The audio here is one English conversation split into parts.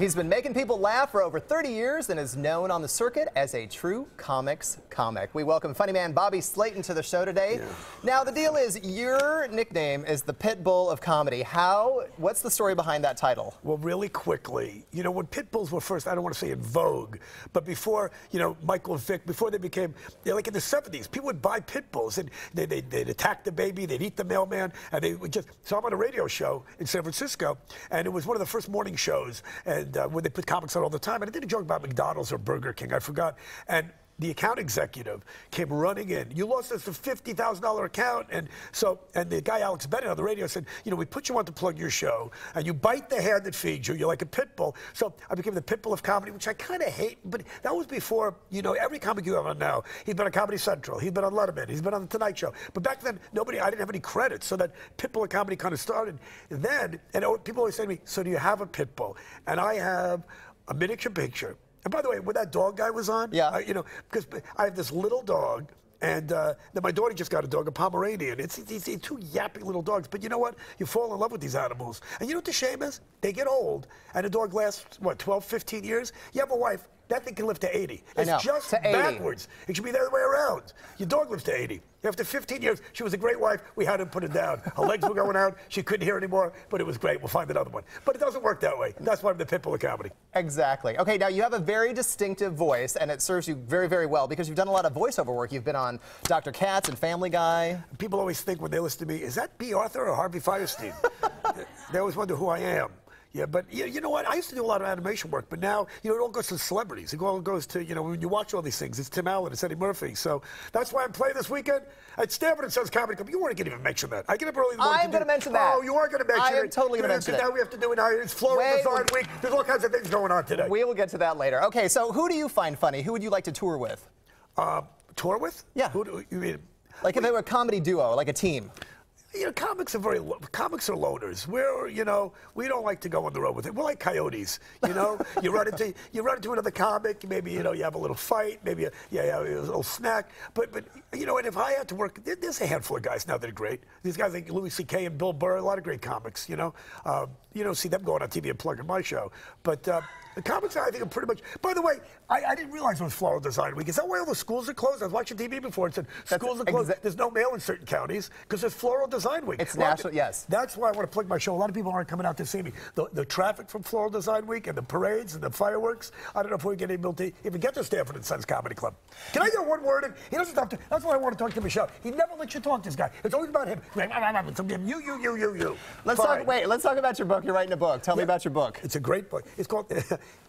He's been making people laugh for over 30 years and is known on the circuit as a true comics comic. We welcome funny man Bobby Slayton to the show today. Yeah. Now, the deal is your nickname is the Pit Bull of comedy. What's the story behind that title? Well, really quickly, you know, when pit bulls were first, I don't want to say in vogue, but before, you know, Michael and Vic, before they became, like in the 70s, people would buy pit bulls and they'd attack the baby, they'd eat the mailman, and they would just, so I'm on a radio show in San Francisco, and it was one of the first morning shows, and where they put comics on all the time, and I did a joke about McDonald's or Burger King, I forgot, and the account executive came running in. You lost us a $50,000 account. And the guy, Alex Bennett, on the radio said, you know, we put you on to plug your show, and you bite the hand that feeds you. You're like a pit bull. So I became the Pit Bull of comedy, which I kind of hate, but that was before, you know, every comic you have on now. He's been on Comedy Central. He's been on Letterman. He's been on The Tonight Show. But back then, I didn't have any credits, so that Pit Bull of comedy kind of started. And then, and people always say to me, so do you have a pit bull? And I have a miniature picture. And by the way, when that dog guy was on, you know, because I have this little dog, and then my daughter just got a dog, a Pomeranian. It's two yappy little dogs. But you know what? You fall in love with these animals. And you know what the shame is? They get old, and a dog lasts, what, 12, 15 years? You have a wife. That thing can live to 80. It's just backwards. It should be the other way around. Your dog lives to 80. After 15 years, she was a great wife. We had to put her down. Her legs were going out. She couldn't hear anymore, but it was great. We'll find another one. But it doesn't work that way. That's why I'm the Pit Bull of comedy. Exactly. Okay, now you have a very distinctive voice, and it serves you very, very well because you've done a lot of voiceover work. You've been on Dr. Katz and Family Guy. People always think when they listen to me, is that B. Arthur or Harvey Fierstein? They always wonder who I am. Yeah, but you know what? I used to do a lot of animation work, but now, you know, it all goes to celebrities. It all goes to, you know, when you watch all these things, it's Tim Allen, it's Eddie Murphy. So that's why I'm playing this weekend at Stanford and Sons Comedy Club. You weren't going to even mention that. I get up early in the morning. I'm going to mention that. Oh, you are going to mention it. I am totally going to mention it. Now we have to do it now. It's Florida Design Week. There's all kinds of things going on today. We will get to that later. Okay, so who do you find funny? Who would you like to tour with? Tour with? Yeah. Who do you mean? Like if they were a comedy duo, like a team. You know, comics are loners. You know, we don't like to go on the road with it. We're like coyotes. You know, you run into another comic. Maybe you know you have a little fight. Maybe a little snack. But you know, and if I had to work, there's a handful of guys now that are great. These guys like Louis C.K. and Bill Burr, a lot of great comics. You know, see them going on TV and plugging my show. But the comics, I think, are pretty much. By the way, I didn't realize it was Floral Design Week. Is that why all the schools are closed? I was watching TV before. It said schools are closed. There's no mail in certain counties because it's Floral Design Week. It's national, yes. That's why I want to plug my show. A lot of people aren't coming out to see me. The traffic from Floral Design Week and the parades and the fireworks. I don't know if we're getting able to even get to Stanford and Sons Comedy Club. Can I get one word in? He doesn't talk to. That's why I want to talk to Michelle. He never lets you talk to this guy. It's always about him. You. Let's talk about your book. You're writing a book. Tell me about your book. It's a great book. It's called.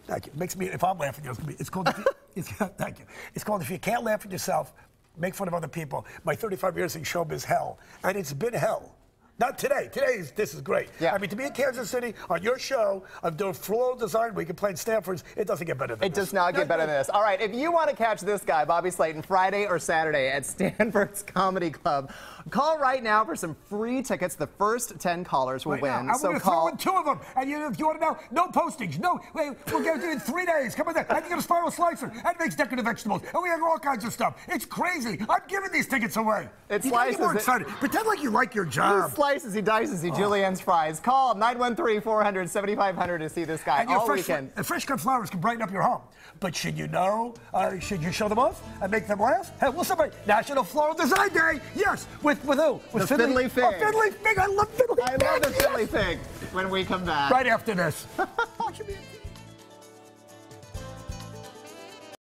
Thank you. Makes me. If I'm laughing, it's called. Thank you. It's called If You Can't Laugh at Yourself, Make Fun of Other People. My 35 years in showbiz hell, and it's been hell. Not today. This is great. Yeah. I mean, to be in Kansas City on your show, I'm doing Floral Design Week and playing Stanford's, it doesn't get better than this. It does not get better than this. All right, if you want to catch this guy, Bobby Slayton, Friday or Saturday at Stanford's Comedy Club, call right now for some free tickets. The first 10 callers will win. I'm going to throw in 2 of them. And if you want to know, no postage. No, we'll get it in 3 days. Come on there. And you get a spiral slicer. And makes decorative vegetables. And we have all kinds of stuff. It's crazy. I'm giving these tickets away. It you slices. Get more excited. Pretend like you like your job. He slices, he dices, he juliennes fries. Call 913-400-7500 to see this guy all weekend. And fresh cut flowers can brighten up your home. But should you know, should you show them off and make them laugh? Hey, we'll celebrate National Floral Design Day. Yes, with who? With the Fiddly Fig. Oh, Fiddly Fig. I love Fiddly Fig. I love the Fiddly Fig when we come back. Right after this.